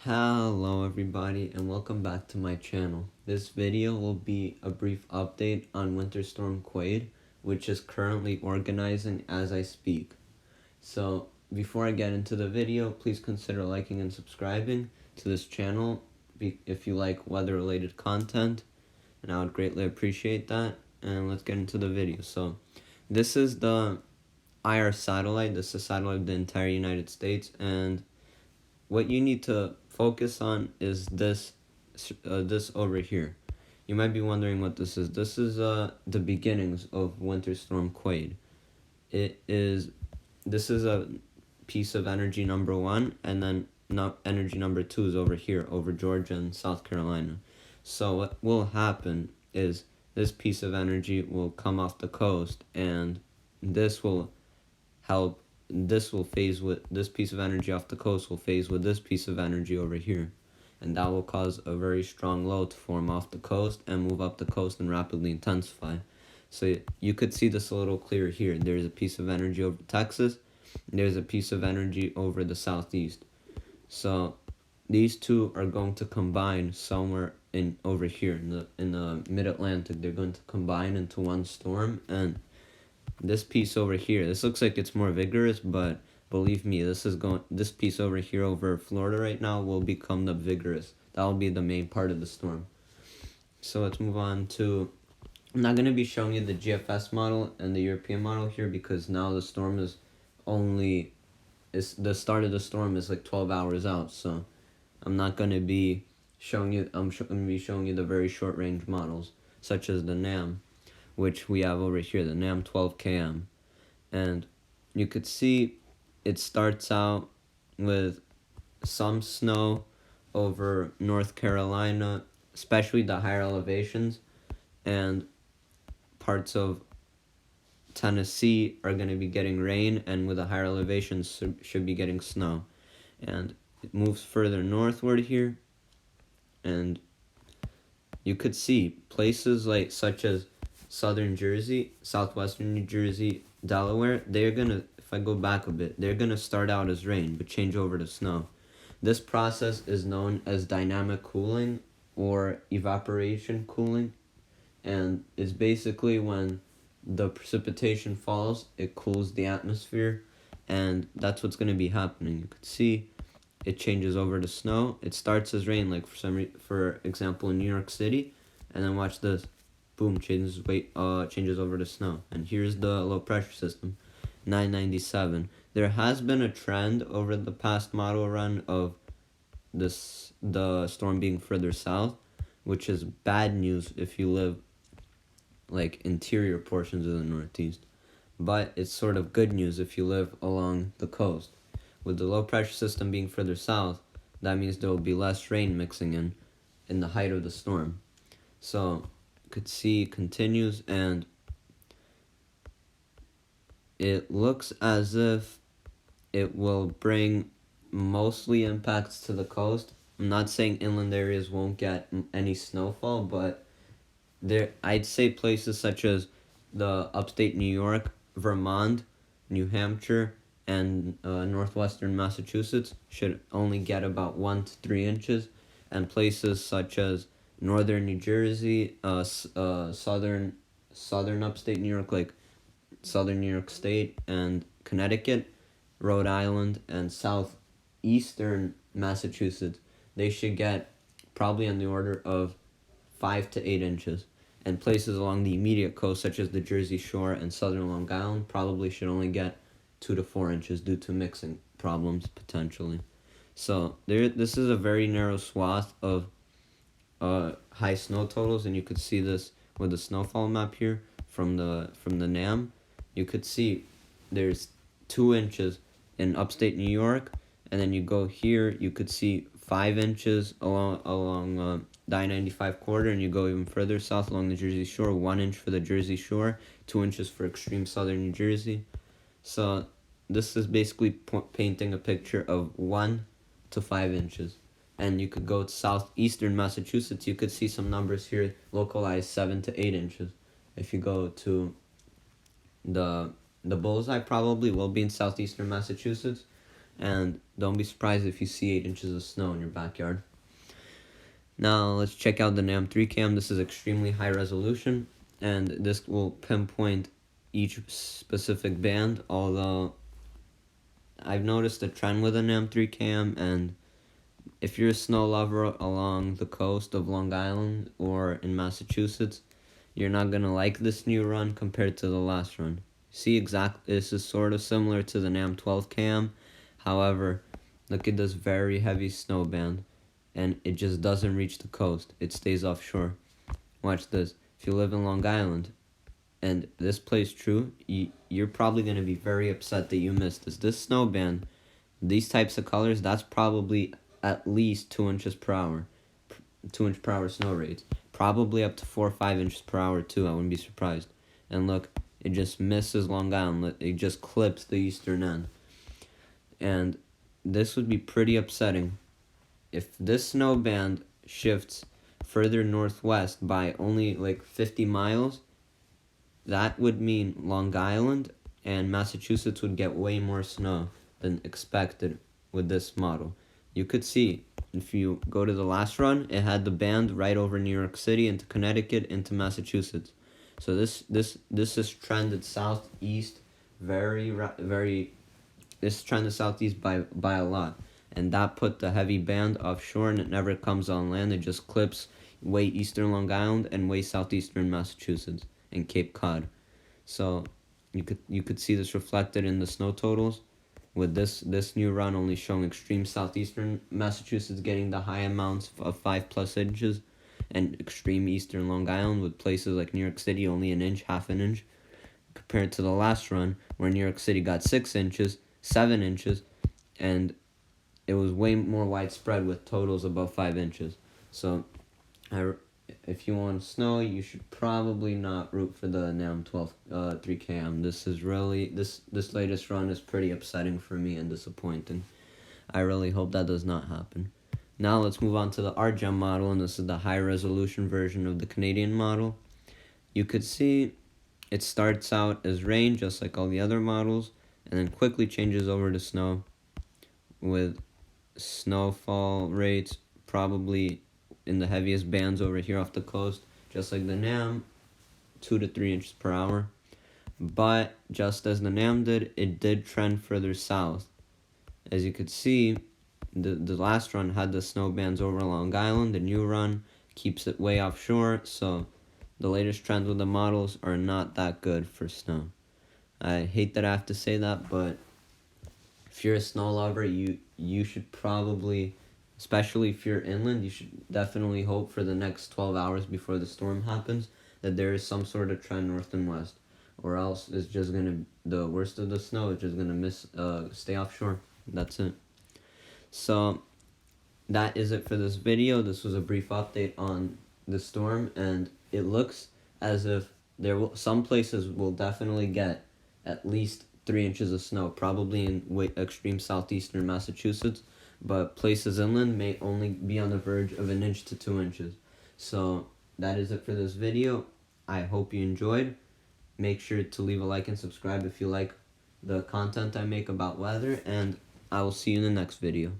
Hello everybody and welcome back to my channel. This video will be a brief update on Winter Storm Quade, which is currently organizing as I speak. So before I get into the video, please consider liking and subscribing to this channel if you like weather related content, and I would greatly appreciate that. And let's get into the video. So this is the IR satellite. This is a satellite of the entire United States, and what you need to focus on is this over here. You might be wondering what this is. This is the beginnings of Winter Storm Quade. This is a piece of energy number 1, and then energy number 2 is over here, over Georgia and South Carolina. So what will happen is this piece of energy will come off the coast, and this will help. This piece of energy off the coast will phase with this piece of energy over here, and that will cause a very strong low to form off the coast and move up the coast and rapidly intensify. So you could see this a little clearer here. There's a piece of energy over Texas, and there's a piece of energy over the southeast. So these two are going to combine somewhere over here in the mid-Atlantic. They're going to combine into one storm, and this piece over here, this looks like it's more vigorous, but believe me, this piece over here over Florida right now will become the vigorous. That will be the main part of the storm. So let's move on to, I'm not going to be showing you the GFS model and the European model here, because now the storm the start of the storm is like 12 hours out. So I'm not going to be showing you, I'm going to be showing you the very short range models, such as the NAM, which we have over here, the NAM 12KM. And you could see it starts out with some snow over North Carolina, especially the higher elevations, and parts of Tennessee are going to be getting rain, and with the higher elevations should be getting snow. And it moves further northward here, and you could see places like such as southern Jersey, southwestern New Jersey, Delaware, they're gonna, if I go back a bit, they're gonna start out as rain but change over to snow. This process is known as dynamic cooling or evaporation cooling, and it's basically when the precipitation falls, it cools the atmosphere, and that's what's gonna be happening. You could see it changes over to snow. It starts as rain, like for example in New York City, and then watch this. Boom, changes over to snow. And here's the low pressure system, 997. There has been a trend over the past model run of the storm being further south, which is bad news if you live like interior portions of the Northeast. But it's sort of good news if you live along the coast. With the low pressure system being further south, that means there will be less rain mixing in the height of the storm. So could see continues, and it looks as if it will bring mostly impacts to the coast. I'm not saying inland areas won't get any snowfall, but I'd say places such as the upstate New York, Vermont, New Hampshire, and northwestern Massachusetts should only get about 1 to 3 inches, and places such as northern New Jersey, southern upstate New York, like southern New York State and Connecticut, Rhode Island, and southeastern Massachusetts, they should get probably on the order of 5 to 8 inches. And places along the immediate coast, such as the Jersey Shore and southern Long Island, probably should only get 2 to 4 inches due to mixing problems, potentially. So this is a very narrow swath of high snow totals, and you could see this with the snowfall map here from the NAM. You could see there's 2 inches in upstate New York, and then you go here, you could see 5 inches along the I-95 corridor, and you go even further south along the Jersey Shore, 1 inch for the Jersey Shore, 2 inches for extreme southern New Jersey. So this is basically painting a picture of 1 to 5 inches. And you could go to southeastern Massachusetts, you could see some numbers here, localized 7 to 8 inches. If you go to the bullseye, probably will be in southeastern Massachusetts, and don't be surprised if you see 8 inches of snow in your backyard. Now let's check out the NAM 3 cam. This is extremely high resolution, and this will pinpoint each specific band, although I've noticed a trend with the NAM 3 cam, and if you're a snow lover along the coast of Long Island or in Massachusetts, you're not going to like this new run compared to the last run. See, this is sort of similar to the NAM 12 cam. However, look at this very heavy snow band, and it just doesn't reach the coast. It stays offshore. Watch this. If you live in Long Island, and this plays true, you're probably going to be very upset that you missed this. This snow band, these types of colors, that's probably at least 2 inches per hour. 2 inch per hour snow rates. Probably up to 4 or 5 inches per hour too, I wouldn't be surprised. And look, it just misses Long Island. It just clips the eastern end. And this would be pretty upsetting. If this snow band shifts further northwest by only like 50 miles, that would mean Long Island and Massachusetts would get way more snow than expected with this model. You could see, if you go to the last run, it had the band right over New York City into Connecticut into Massachusetts. So this is trended southeast this trended southeast by a lot, and that put the heavy band offshore, and it never comes on land. It just clips way eastern Long Island and way southeastern Massachusetts and Cape Cod. So you could see this reflected in the snow totals, with this new run only showing extreme southeastern Massachusetts getting the high amounts of 5+ inches, and extreme eastern Long Island with places like New York City only an inch, half an inch, compared to the last run where New York City got 6 inches, 7 inches, and it was way more widespread with totals above 5 inches. So if you want snow, you should probably not root for the NAM 12 3 cam. This is really this latest run is pretty upsetting for me and disappointing. I really hope that does not happen. Now let's move on to the RGEM model, and this is the high resolution version of the Canadian model. You could see it starts out as rain just like all the other models, and then quickly changes over to snow, with snowfall rates probably in the heaviest bands over here off the coast, just like the NAM, 2 to 3 inches per hour. But just as the NAM did, it did trend further south. As you could see, the last run had the snow bands over Long Island. The new run keeps it way offshore, so the latest trends with the models are not that good for snow. I hate that I have to say that, but if you're a snow lover, you should probably, especially if you're inland, you should definitely hope for the next 12 hours before the storm happens that there is some sort of trend north and west, or else it's just gonna, the worst of the snow is just gonna stay offshore. That's it. So that is it for this video. This was a brief update on the storm, and it looks as if some places will definitely get at least 3 inches of snow, probably in extreme southeastern Massachusetts, but places inland may only be on the verge of 1 inch to 2 inches. So that is it for this video. I hope you enjoyed. Make sure to leave a like and subscribe if you like the content I make about weather, and I will see you in the next video.